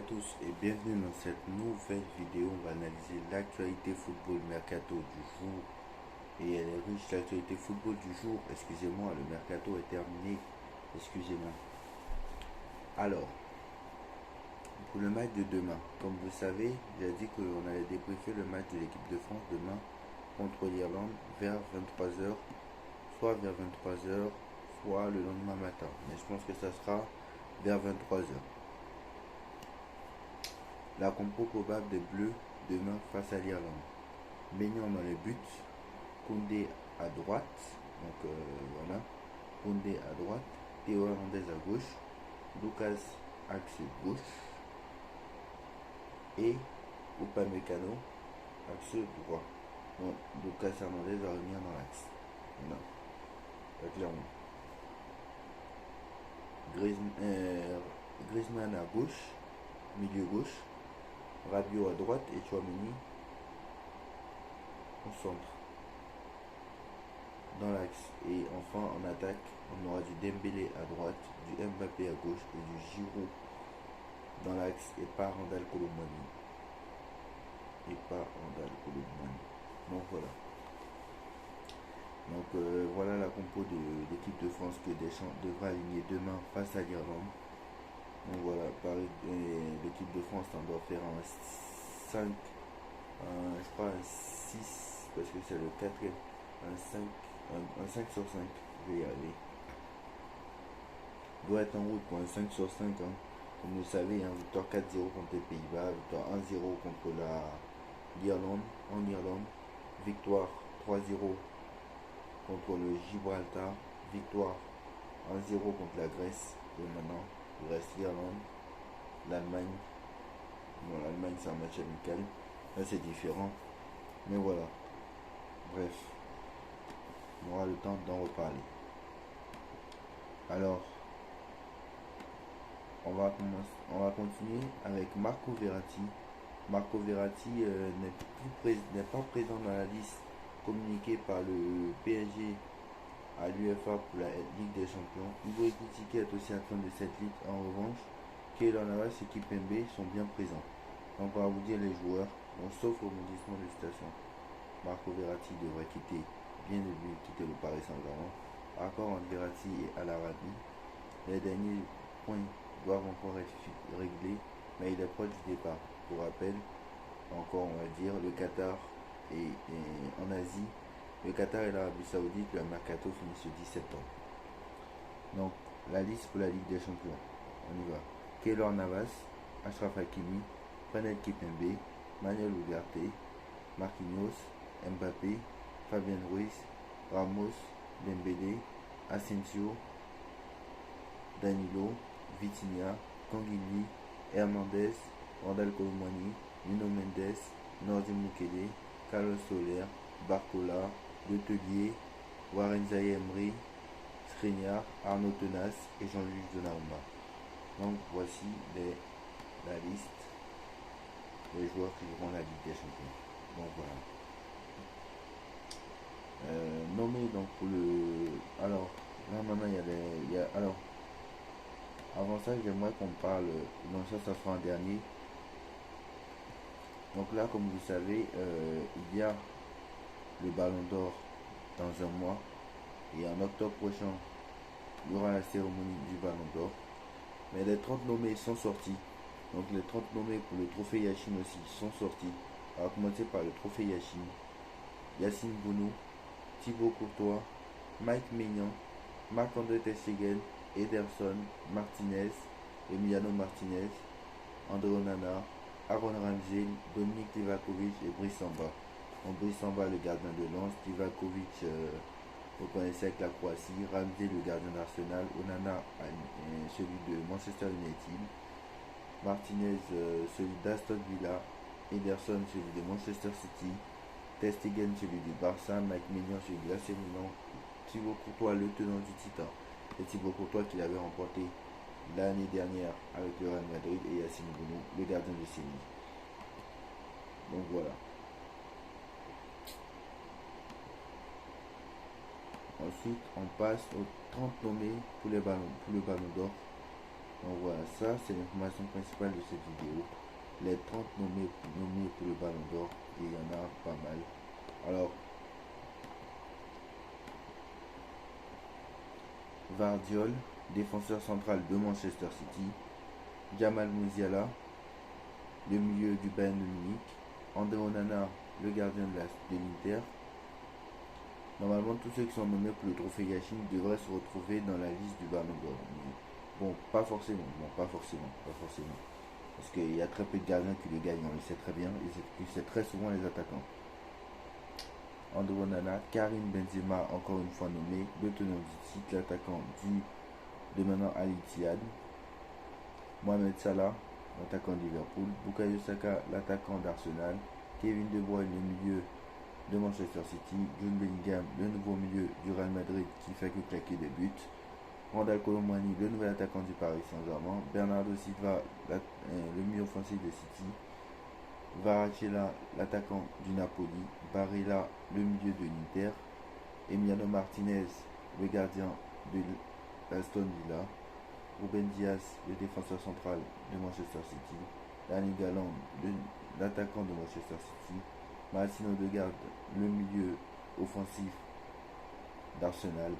tous et bienvenue dans cette nouvelle vidéo. On va analyser l'actualité football mercato du jour. Et elle est riche, l'actualité football du jour. Excusez-moi, le mercato est terminé. Excusez-moi. Alors, pour le match de demain, comme vous savez, j'ai dit qu'on allait débriefer le match de l'équipe de France demain contre l'Irlande vers 23h, soit vers 23h, soit le lendemain matin. Mais je pense que ça sera vers 23h. La compo probable des Bleus demain face à l'Irlande. Maignan dans les buts, Koundé à droite, donc voilà, Koundé à droite, Théo Hernandez à gauche, Lucas axe gauche et Upamecano axe droit. Donc Lucas Hernandez va revenir dans l'axe. Voilà, clairement. Griezmann à gauche, milieu gauche, Rabiot à droite et Tchouaméni au centre, dans l'axe. Et enfin en attaque, on aura du Dembélé à droite, du Mbappé à gauche et du Giroud dans l'axe et pas Randal Colomani. Donc voilà. Donc voilà la compo de l'équipe de France que Deschamps devra aligner demain face à l'Irlande. Donc voilà, l'équipe de France on doit faire un 5, je crois un 6 parce que c'est le quatrième, un 5 sur 5, je vais y aller. Doit être en route pour un 5 sur 5. Comme vous le savez, victoire 4-0 contre les Pays-Bas, victoire 1-0 contre l'Irlande en Irlande, victoire 3-0 contre le Gibraltar, victoire 1-0 contre la Grèce. Et maintenant, il reste l'Irlande, l'Allemagne. Bon, l'Allemagne c'est un match amical, là c'est différent, mais voilà. Bref, on aura le temps d'en reparler. Alors, on va continuer avec Marco Verratti. Marco Verratti n'est pas présent dans la liste communiquée par le PSG à l'UEFA pour la Ligue des Champions. Hugo Ekitike est aussi atteint de cette ligue. En revanche, Keylor Navas et Kimpembe sont bien présents. Donc on va vous dire les joueurs, sauf rebondissement de situation. Marco Verratti devrait bien quitter le Paris Saint-Germain. Accord entre Verratti et Al Arabi. Les derniers points doivent encore être réglés, mais il est proche du départ. Pour rappel, encore on va dire, le Qatar et en Asie, le Qatar et l'Arabie Saoudite, le mercato finit ce 17 septembre. Donc la liste pour la Ligue des Champions, on y va. Keylor Navas, Achraf Hakimi, Presnel Kimpembe, Manuel Ugarte, Marquinhos, Mbappé, Fabien Ruiz, Ramos, Dembélé, Asensio, Danilo, Vitinha, Canguilhi, Hernandez, Randal Colomani, Nuno Mendes, Nordi Mukele, Carlos Soler, Barcola, Letelier, Warren Zaïre-Emery, Skriniar, Arnaud Tenas et Jean-Luc Donnarumma. Donc voici la liste des joueurs qui joueront la Ligue des Champions. Donc voilà. Nommé donc pour le. Alors, là maintenant alors, avant ça, j'aimerais qu'on parle. Donc ça sera un dernier. Donc là, comme vous savez, il y a le Ballon d'Or dans un mois. Et en octobre prochain, il y aura la cérémonie du Ballon d'Or. Mais les 30 nommés sont sortis. Donc les 30 nommés pour le trophée Yachine aussi sont sortis. On va commencer par le trophée Yachine. Yacine Bounou, Thibaut Courtois, Mike Maignan, Marc-André ter Stegen, Ederson, Martinez, Emiliano Martinez, André Onana, Aaron Ramsey, Dominique Livakovic et Brice Samba. Donc Brice Samba le gardien de Lens, Livakovic vous connaissez avec la Croatie, Ramsey le gardien d'Arsenal, Onana celui de Manchester United, Martinez celui d'Aston Villa, Ederson celui de Manchester City, ter Stegen celui du Barça, Mike Maignan celui de l'AC Milan, Thibaut Courtois le tenant du titre, et Thibaut Courtois qui l'avait remporté l'année dernière avec le Real Madrid, et Yacine Bounou le gardien de Séville. Donc voilà. Ensuite, on passe aux 30 nommés pour le Ballon d'Or. Donc voilà, ça c'est l'information principale de cette vidéo. Les 30 nommés pour le Ballon d'Or, et il y en a pas mal. Alors, Vardiol, défenseur central de Manchester City. Jamal Musiala, le milieu du Bayern de Munich. André Onana, le gardien de l'Inter. Normalement, tous ceux qui sont nommés pour le trophée Yashin devraient se retrouver dans la liste du Ballon d'Or. Bon, pas forcément. Parce qu'il y a très peu de gardiens qui le gagnent, on le sait très bien, et c'est très souvent les attaquants. André Onana, Karim Benzema, encore une fois nommé, le tenant du titre, l'attaquant de maintenant Al Ittihad. Mohamed Salah, l'attaquant de Liverpool. Bukayo Saka, l'attaquant d'Arsenal. Kevin De Bruyne, le milieu de Manchester City. Jude Bellingham, le nouveau milieu du Real Madrid qui fait que claquer des buts. Randal Colomwani, le nouvel attaquant du Paris Saint-Germain. Bernardo Silva, le milieu offensif de City. Varachela, l'attaquant du Napoli. Barella, le milieu de l'Inter. Emiliano Martinez, le gardien de l'Aston Villa. Ruben Dias, le défenseur central de Manchester City. Danny Galland, l'attaquant de Manchester City. Marcin Odegaard, le milieu offensif d'Arsenal.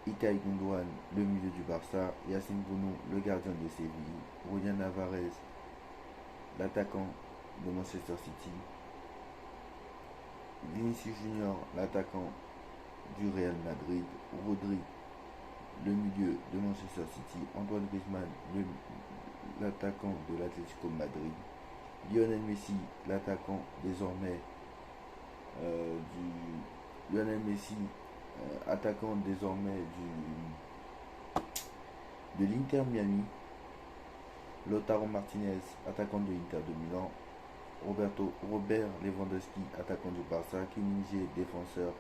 Ilkay Gundogan, le milieu du Barça. Yacine Bounou, le gardien de Séville. Julian Alvarez, l'attaquant de Manchester City. Vinicius Junior, l'attaquant du Real Madrid. Rodri, le milieu de Manchester City. Antoine Griezmann, l'attaquant de l'Atlético Madrid. Lionel Messi, l'attaquant désormais attaquant désormais de l'Inter Miami. Lautaro Martinez, attaquant de l'Inter de Milan. Robert Lewandowski, attaquant du Barça. Kim défenseur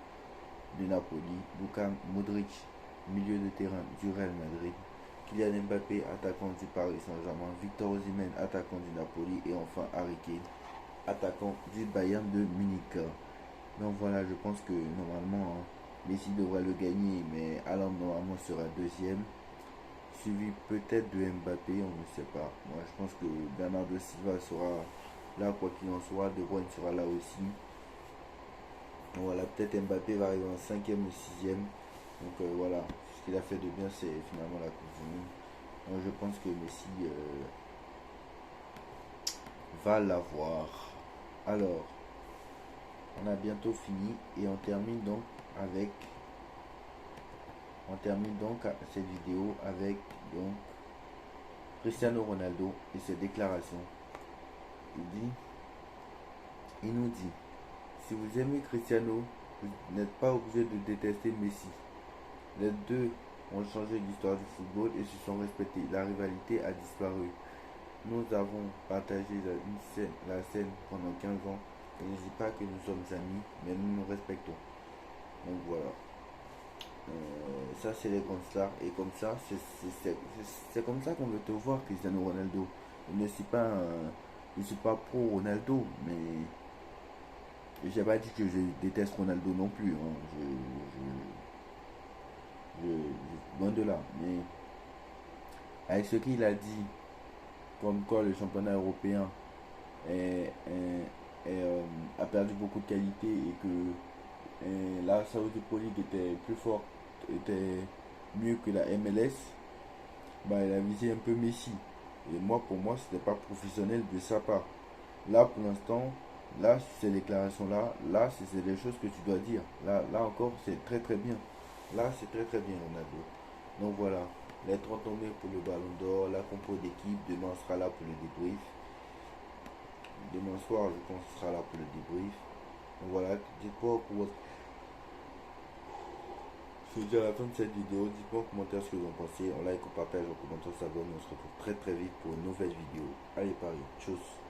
de Napoli. Luka Modric, milieu de terrain du Real Madrid. Kylian Mbappé, attaquant du Paris Saint-Germain. Victor Osimhen, attaquant du Napoli. Et enfin Harry Kane, attaquant du Bayern de Munich. Donc voilà, je pense que normalement Messi devrait le gagner, mais Haaland normalement sera deuxième, suivi peut-être de Mbappé, on ne sait pas. Moi je pense que Bernardo Silva sera là quoi qu'il en soit, De Bruyne sera là aussi. Donc voilà, peut-être Mbappé va arriver en cinquième ou sixième. Donc voilà, ce qu'il a fait de bien c'est finalement la Coupe du Monde. Donc je pense que Messi va l'avoir. Alors, on a bientôt fini et on termine donc cette vidéo avec donc Cristiano Ronaldo et ses déclarations. Il nous dit, si vous aimez Cristiano, vous n'êtes pas obligé de détester Messi. Les deux ont changé l'histoire du football et se sont respectés. La rivalité a disparu. Nous avons partagé la scène pendant 15 ans. Je ne dis pas que nous sommes amis, mais nous nous respectons. Donc voilà. Ça c'est les grandes stars. Et comme ça, c'est comme ça qu'on veut te voir, Cristiano Ronaldo. Je ne suis pas pro Ronaldo, mais j'ai pas dit que je déteste Ronaldo non plus. Hein. Loin de là. Mais avec ce qu'il a dit, comme quoi le championnat européen a perdu beaucoup de qualité et que la Saudi Pro League était plus forte, était mieux que la MLS, bah, il a visé un peu Messi. Et moi, pour moi, c'était pas professionnel de sa part. Là, pour l'instant, là, ces déclarations-là, là, c'est des choses que tu dois dire. Là encore, c'est très très bien. Là, c'est très très bien, Ronaldo. Donc voilà, les 30 tombés pour le Ballon d'Or, la compo d'équipe, demain on sera là pour le débrief. Demain soir, je pense qu'on sera là pour le débrief. Donc voilà, dites-moi c'est déjà la fin de cette vidéo. Dites-moi en commentaire ce que vous en pensez. On like, on partage, on commente, on s'abonne. On se retrouve très très vite pour une nouvelle vidéo. Allez Paris, tchuss.